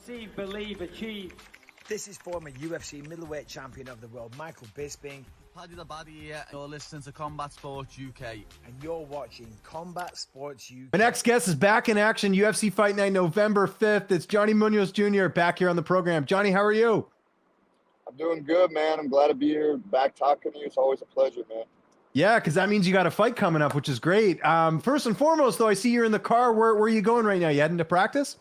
See, believe, achieve. This is former UFC middleweight champion of the world, Michael Bisping. Paddy the Baddy here, you're listening to Combat Sports UK. And you're watching Combat Sports UK. My next guest is back in action, UFC Fight Night, November 5th. It's Johnny Munoz Jr. back here on the program. Johnny, how are you? I'm doing good, man. I'm glad to be here, back talking to you. It's always a pleasure, man. Yeah, because that means you got a fight coming up, which is great. First and foremost, though, I see you're in the car. Where are you going right now? You heading to practice?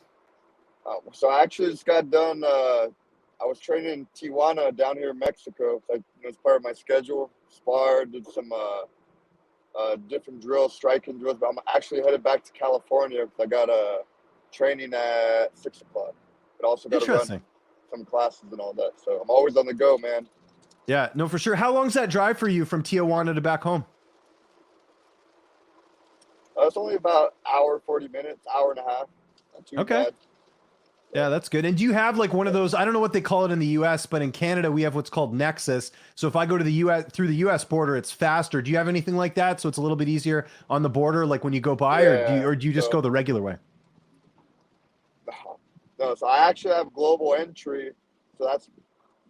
So I actually just got done. I was training in Tijuana down here in Mexico. Like, as part of my schedule, sparred, did some different drills, striking drills. But I'm actually headed back to California because I got a training at 6 o'clock. But also got to run some classes and all that. So I'm always on the go, man. Yeah, no, for sure. How long's that drive for you from Tijuana to back home? It's only about hour, 40 minutes, hour and a half. Not too bad. Yeah, that's good. And do you have like one of those, I don't know what they call it in the US, but in Canada, we have what's called Nexus. So if I go to the US through the US border, it's faster. Do you have anything like that? So it's a little bit easier on the border, like when you go by, or do you just go the regular way? No, so I actually have global entry. So that's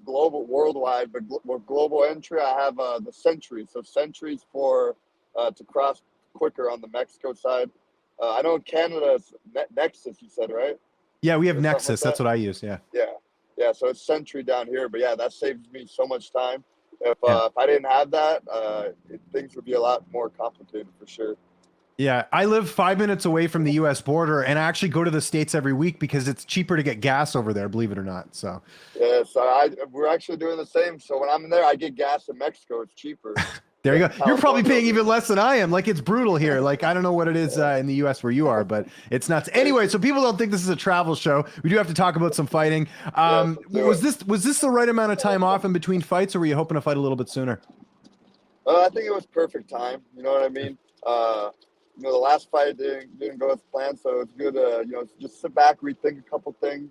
global, worldwide, but with global entry, I have the Sentry. So Sentry's for to cross quicker on the Mexico side. I know in Canada it's Nexus, you said, right? Yeah, we have Nexus. That's what I use. Yeah. Yeah. So it's Sentry down here, but yeah, that saves me so much time. If I didn't have that, things would be a lot more complicated for sure. Yeah, I live 5 minutes away from the U.S. border, and I actually go to the States every week because it's cheaper to get gas over there, believe it or not. So. Yeah, so we're actually doing the same. So when I'm in there, I get gas in Mexico. It's cheaper. There you go. You're probably paying even less than I am. Like, it's brutal here. Like, I don't know what it is in the U.S. where you are, but it's nuts. Anyway, so people don't think this is a travel show. We do have to talk about some fighting. Was this the right amount of time off in between fights, or were you hoping to fight a little bit sooner? I think it was perfect time. You know what I mean? The last fight didn't go as planned, so it's good to just sit back, rethink a couple things,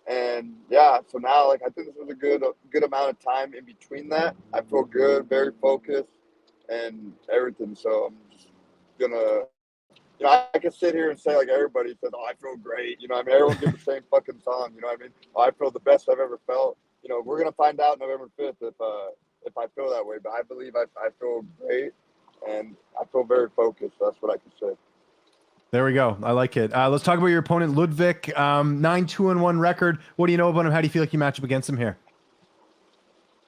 and yeah. So now, like, I think this was a good amount of time in between that. I feel good, very focused, and everything. So I'm just gonna, I can sit here and say like everybody says, "Oh, I feel great." You know what I mean? Everyone gives the same fucking song. You know what I mean? Oh, I feel the best I've ever felt. We're gonna find out November 5th if I feel that way. But I believe I feel great. And I feel very focused. That's what I can say. There we go. I like it. Let's talk about your opponent, Liudvik. 9-2-1 record. What do you know about him? How do you feel like you match up against him here?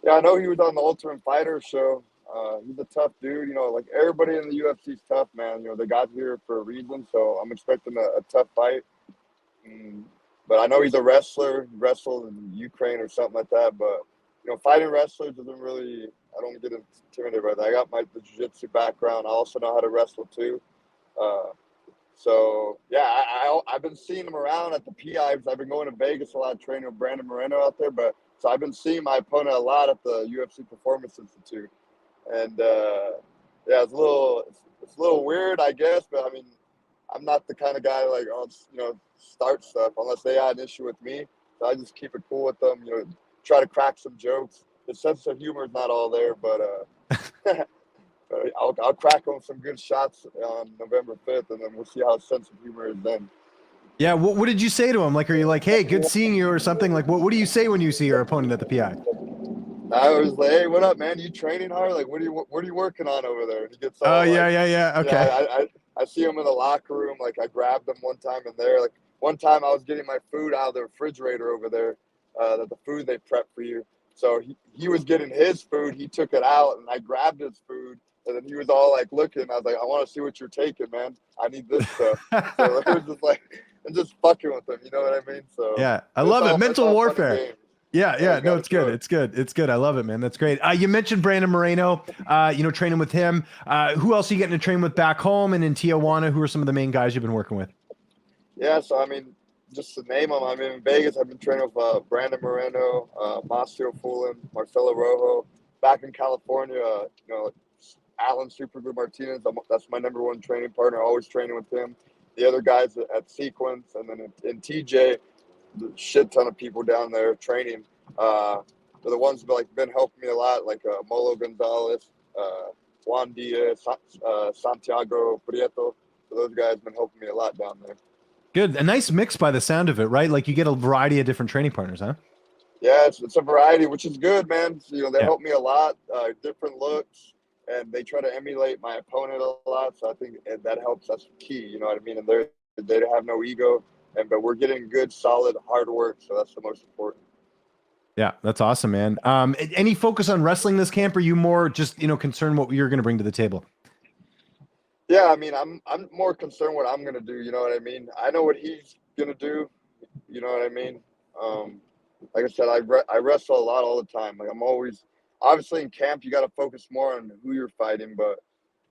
Yeah, I know he was on the Ultimate Fighter show. He's a tough dude. Like everybody in the UFC is tough, man. They got here for a reason. So I'm expecting a tough fight. But I know he's a wrestler. He wrestled in Ukraine or something like that. But fighting wrestlers doesn't really, I don't get intimidated by that. I got the jiu-jitsu background. I also know how to wrestle too. So yeah, I've been seeing him around at the PIs. I've been going to Vegas a lot, training with Brandon Moreno out there. So I've been seeing my opponent a lot at the UFC Performance Institute. And yeah, it's a little weird, I guess. But I mean, I'm not the kind of guy like, start stuff unless they had an issue with me. So I just keep it cool with them. Try to crack some jokes. The sense of humor is not all there, but I'll crack on some good shots on November 5th, and then we'll see how sense of humor is then. Yeah, what did you say to him? Like, are you like, hey, good seeing you, or something? Like, what do you say when you see your opponent at the PI? I was like, hey, what up, man? You training hard? Like, what are you working on over there? And he gets all, oh, yeah. Okay. Yeah, I see him in the locker room. Like, I grabbed him one time in there. Like, one time I was getting my food out of the refrigerator over there, the food they prep for you. So he was getting his food. He took it out, and I grabbed his food. And then he was all like looking. I was like, I want to see what you're taking, man. I need this stuff. So it was just like, and just fucking with him. You know what I mean? So yeah, I love it. Mental warfare. Yeah. No, it's good. It's good. I love it, man. That's great. You mentioned Brandon Moreno, training with him. Who else are you getting to train with back home and in Tijuana? Who are some of the main guys you've been working with? Yeah. So, I mean, just to name them, I mean, in Vegas, I've been training with Brandon Moreno, Marcio Fulin, Marcelo Rojo. Back in California, Alan Superglue Martinez. That's my number one training partner. Always training with him. The other guys at Sequence, and then in TJ, the shit ton of people down there training. They're the ones who've been helping me a lot, like Molo Gonzalez, Juan Diaz, Santiago Prieto. So those guys have been helping me a lot down there. Good. A nice mix by the sound of it, right? Like you get a variety of different training partners, huh? Yeah, it's a variety, which is good, man. So, they Yeah. help me a lot, different looks, and they try to emulate my opponent a lot. So I think that helps. That's key, you know what I mean? And they have no ego, but we're getting good, solid, hard work. So that's the most important. Yeah, that's awesome, man. Any focus on wrestling this camp? Or are you more just, concerned what you're going to bring to the table? Yeah, I mean, I'm more concerned what I'm gonna do. You know what I mean? I know what he's gonna do. You know what I mean? Like I said, I wrestle a lot all the time. Like I'm always, obviously in camp, you got to focus more on who you're fighting. But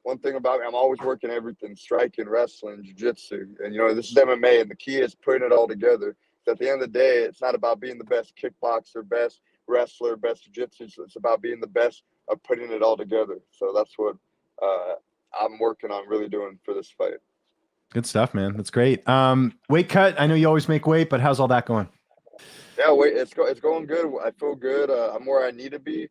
one thing about me, I'm always working everything: striking, wrestling, jiu-jitsu, and this is MMA. And the key is putting it all together. So at the end of the day, it's not about being the best kickboxer, best wrestler, best jiu-jitsu. It's about being the best of putting it all together. So that's what I'm working on really doing for this fight. Good stuff, man. That's great. Weight cut. I know you always make weight, but how's all that going? Yeah, it's going good. I feel good. I'm where I need to be.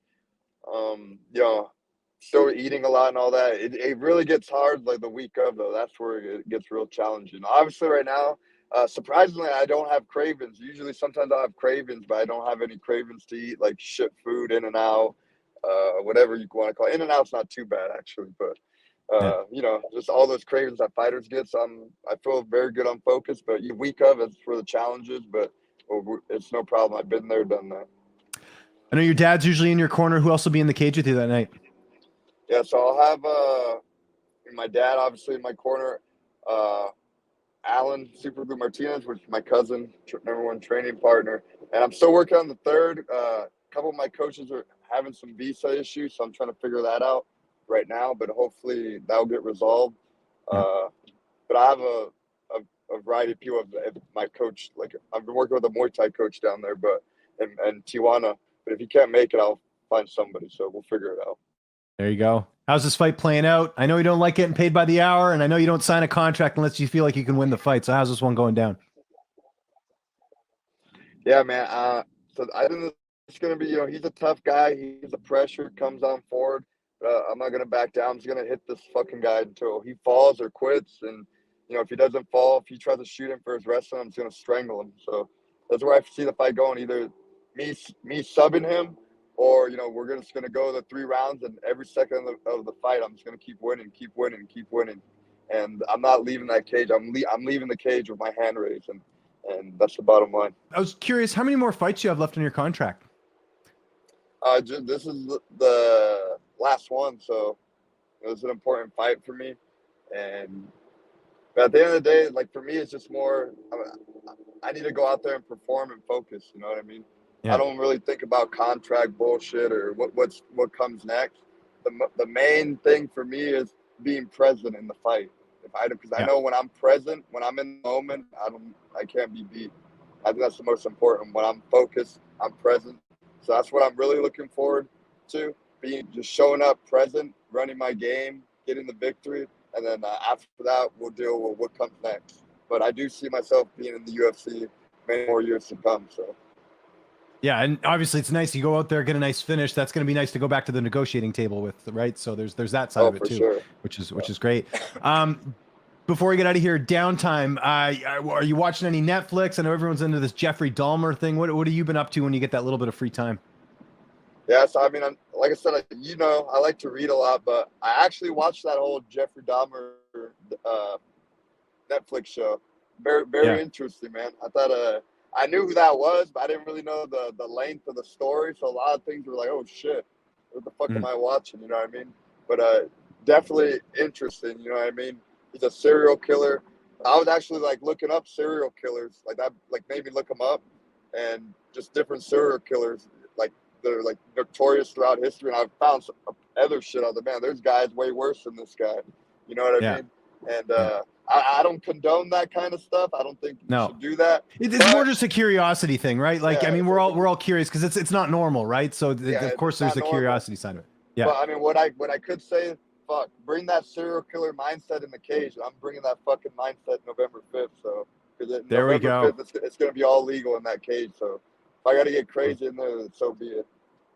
Still eating a lot and all that. It really gets hard like the week of though. That's where it gets real challenging. Obviously, right now, surprisingly, I don't have cravings. Usually, sometimes I have cravings, but I don't have any cravings to eat like shit food, in and out, whatever you want to call it. In and out's not too bad actually, but Yeah. just all those cravings that fighters get. So I feel very good on focus, but week of it's for the challenges, but it's no problem. I've been there, done that. I know your dad's usually in your corner. Who else will be in the cage with you that night? Yeah, so I'll have my dad obviously in my corner, Alan Superglue Martinez, which is my cousin, number one training partner, and I'm still working on the third. A couple of my coaches are having some visa issues, so I'm trying to figure that out right now. But hopefully that'll get resolved. But I have a variety of people. My coach, like I've been working with a Muay Thai coach down there, but and Tijuana. But if he can't make it, I'll find somebody. So we'll figure it out. There you go. How's this fight playing out? I know you don't like getting paid by the hour, and I know you don't sign a contract unless you feel like you can win the fight. So how's this one going down? Yeah, man. So I think it's gonna be. He's a tough guy. He's the pressure comes on forward. I'm not gonna back down. I'm just gonna hit this fucking guy until he falls or quits. And if he doesn't fall, if he tries to shoot him for his wrestling, I'm just gonna strangle him. So that's where I see the fight going. Either me subbing him, or we're just gonna go the 3 rounds, and every second of the fight, I'm just gonna keep winning, keep winning, keep winning. And I'm not leaving that cage. I'm leaving the cage with my hand raised, and that's the bottom line. I was curious, how many more fights you have left in your contract? This is the last one, so it was an important fight for me. And but at the end of the day, like for me, it's just more. I need to go out there and perform and focus. You know what I mean? Yeah. I don't really think about contract bullshit or what comes next. The main thing for me is being present in the fight. Because I know when I'm present, when I'm in the moment, I can't be beat. I think that's the most important. When I'm focused, I'm present. So that's what I'm really looking forward to, just showing up present, running my game, getting the victory. And then after that, we'll deal with what comes next. But I do see myself being in the UFC many more years to come. So. Yeah, and obviously it's nice you go out there, get a nice finish. That's going to be nice to go back to the negotiating table with, right? So there's that side of it too, sure. which is great. Before we get out of here, downtime. Are you watching any Netflix? I know everyone's into this Jeffrey Dahmer thing. What have you been up to when you get that little bit of free time? Yeah, so I mean, like I said, I like to read a lot, but I actually watched that whole Jeffrey Dahmer Netflix show. Very interesting, man. I thought I knew who that was, but I didn't really know the length of the story. So a lot of things were like, oh shit, what the fuck am I watching? You know what I mean? But definitely interesting. You know what I mean? He's a serial killer. I was actually like looking up serial killers, like that, like maybe look them up, and just different serial killers, like they're like notorious throughout history. And I've found some other shit out there. Man, there's guys way worse than this guy. You know what I mean? And I don't condone that kind of stuff. I don't think you should do that. It's more just a curiosity thing, right? Like, I mean, we're all curious because it's not normal, right? So of course there's the curiosity side of it. Yeah. But I mean, what I could say, fuck, bring that serial killer mindset in the cage. I'm bringing that fucking mindset November 5th. So there we go. 5th, it's going to be all legal in that cage. So if I got to get crazy in there, so be it.